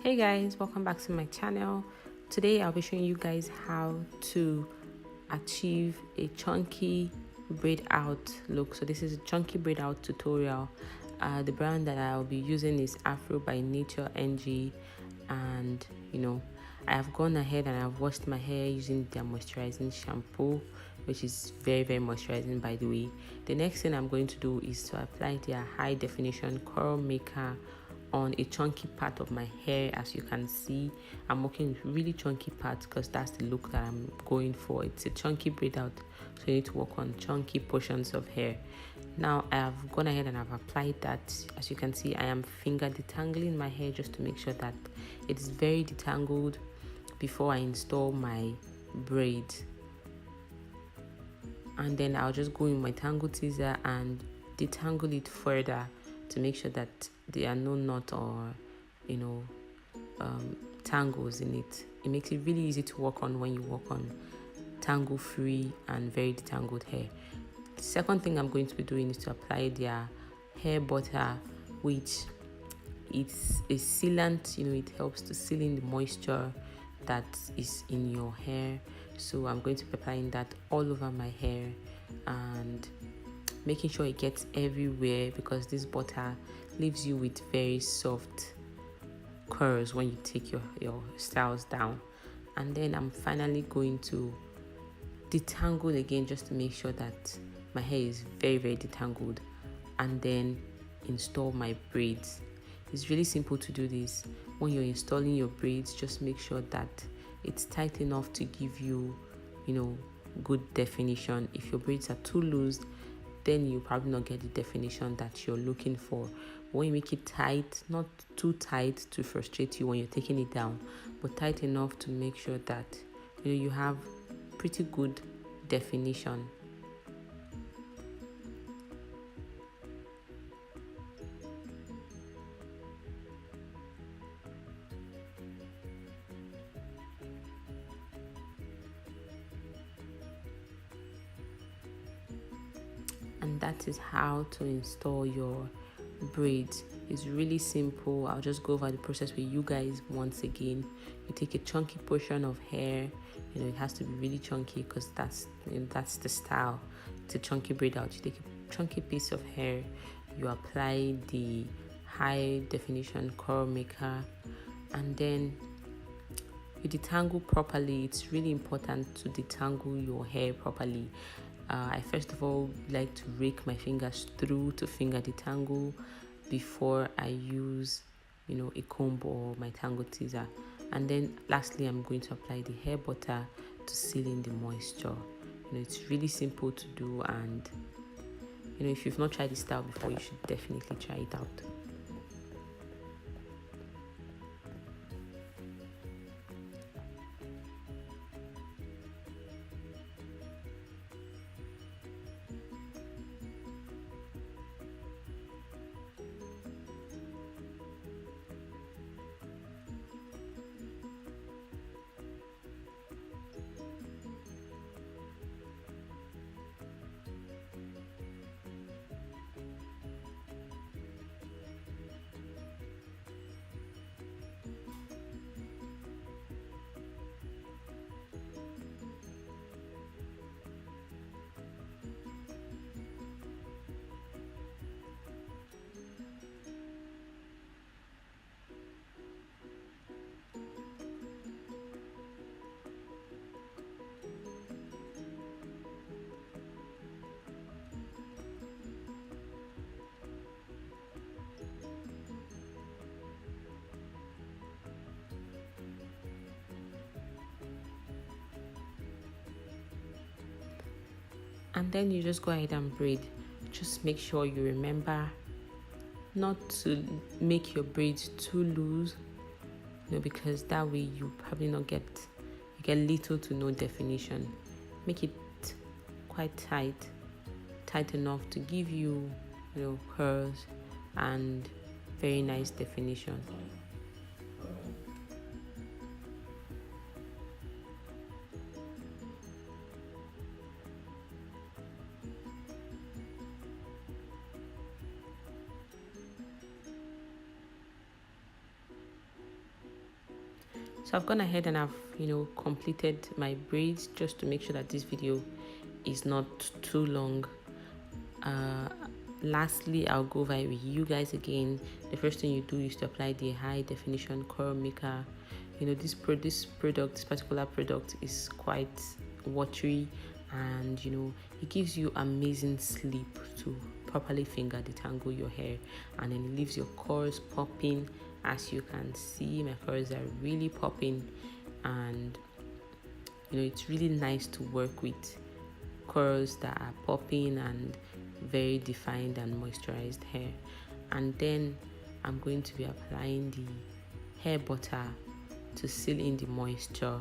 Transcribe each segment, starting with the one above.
Hey guys, welcome back to my channel. Today I'll be showing you guys how to achieve a chunky braid out look. So this is a chunky braid out tutorial. The brand that I'll be using is Afrobynatureng, and I have gone ahead and I've washed my hair using their moisturizing shampoo, which is very moisturizing, by the way. The next thing I'm going to do is to apply their high definition curl maker on a chunky part of my hair. As you can see, I'm working with really chunky parts because that's the look that I'm going for. It's a chunky braid out, so you need to work on chunky portions of hair. Now I have gone ahead and I've applied that. As you can see, I am finger detangling my hair just to make sure that it is very detangled before I install my braid. And then I'll just go in my tangle teaser and detangle it further to make sure that there are no knot or tangles in it. It makes it really easy to work on when you work on tangle free and very detangled hair. The second thing I'm going to be doing is to apply their hair butter, which it's a sealant. It helps to seal in the moisture that is in your hair. So I'm going to be applying that all over my hair and making sure it gets everywhere, because this butter leaves you with very soft curls when you take your styles down. And then I'm finally going to detangle again just to make sure that my hair is very detangled, and then install my braids. It's really simple to do this. When you're installing your braids, just make sure that it's tight enough to give you good definition. If your braids are too loose, then you probably not get the definition that you're looking for. But when you make it tight, not too tight to frustrate you when you're taking it down, but tight enough to make sure that you have pretty good definition. And that is how to install your braids. It's really simple. I'll just go over the process with you guys once again. You take a chunky portion of hair. It has to be really chunky because that's the style. It's a chunky braid out. You take a chunky piece of hair, you apply the high definition curl maker, and then you detangle properly. It's really important to detangle your hair properly. I first of all like to rake my fingers through to finger detangle before I use a comb or my tangle teaser. And then lastly, I'm going to apply the hair butter to seal in the moisture. It's really simple to do, and if you've not tried this style before, you should definitely try it out. And then you just go ahead and braid. Just make sure you remember not to make your braids too loose, because that way you probably not get little to no definition. Make it quite tight enough to give you curls and very nice definition. So I've gone ahead and I've completed my braids just to make sure that this video is not too long. Lastly, I'll go over it with you guys again. The first thing you do is to apply the high definition curl maker. This particular product is quite watery, and it gives you amazing sleep to properly finger detangle your hair, and then it leaves your curls popping. As you can see, my curls are really popping, and it's really nice to work with curls that are popping and very defined and moisturized hair. And then I'm going to be applying the hair butter to seal in the moisture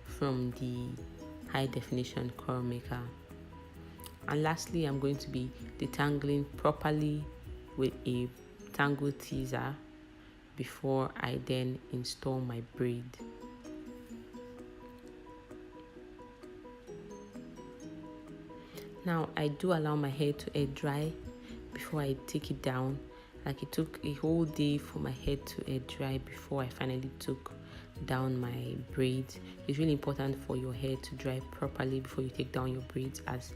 from the high definition curl maker. And lastly, I'm going to be detangling properly with a tangle teaser before I then install my braid. Now, I do allow my hair to air dry before I take it down. Like, it took a whole day for my hair to air dry before I finally took down my braids. It's really important for your hair to dry properly before you take down your braids, as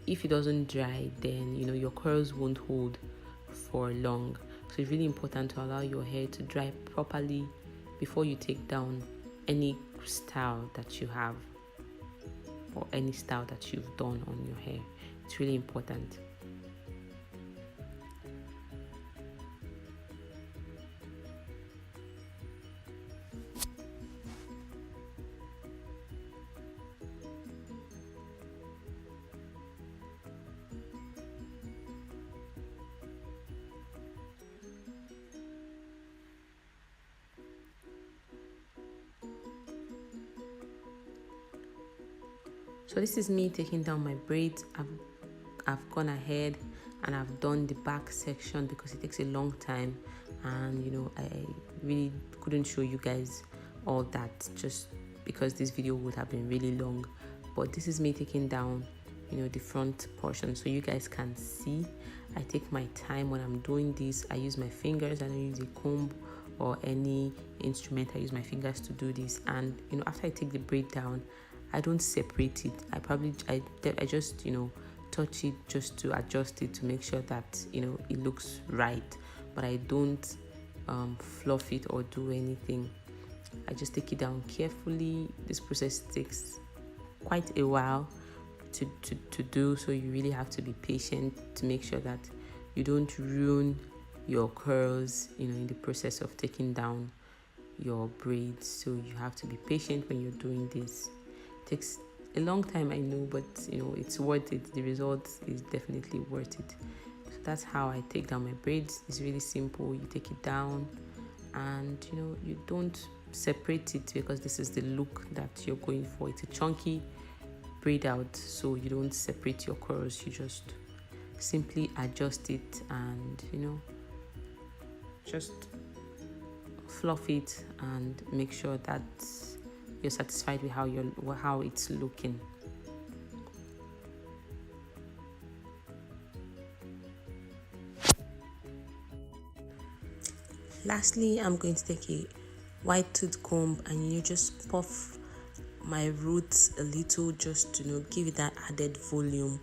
if it doesn't dry, then your curls won't hold for long. So it's really important to allow your hair to dry properly before you take down any style that you have, or any style that you've done on your hair. It's really important. So this is me taking down my braids. I've gone ahead and I've done the back section because it takes a long time, and I really couldn't show you guys all that just because this video would have been really long. But this is me taking down the front portion so you guys can see. I take my time when I'm doing this. I use my fingers. I don't use a comb or any instrument. I use my fingers to do this. And after I take the braid down, I don't separate it. I just touch it just to adjust it to make sure that it looks right, but I don't fluff it or do anything. I just take it down carefully. This process takes quite a while to do, so you really have to be patient to make sure that you don't ruin your curls in the process of taking down your braids. So you have to be patient when you're doing this. Takes a long time, I know, but it's worth it. The result is definitely worth it. So that's how I take down my braids. It's really simple. You take it down, and you don't separate it because this is the look that you're going for. It's a chunky braid out, so you don't separate your curls. You just simply adjust it and just fluff it and make sure that you're satisfied with how it's looking. Lastly, I'm going to take a white tooth comb and just puff my roots a little, just to give it that added volume.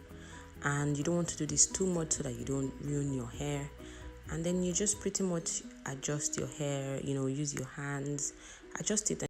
And you don't want to do this too much so that you don't ruin your hair. And then you just pretty much adjust your hair, use your hands, adjust it.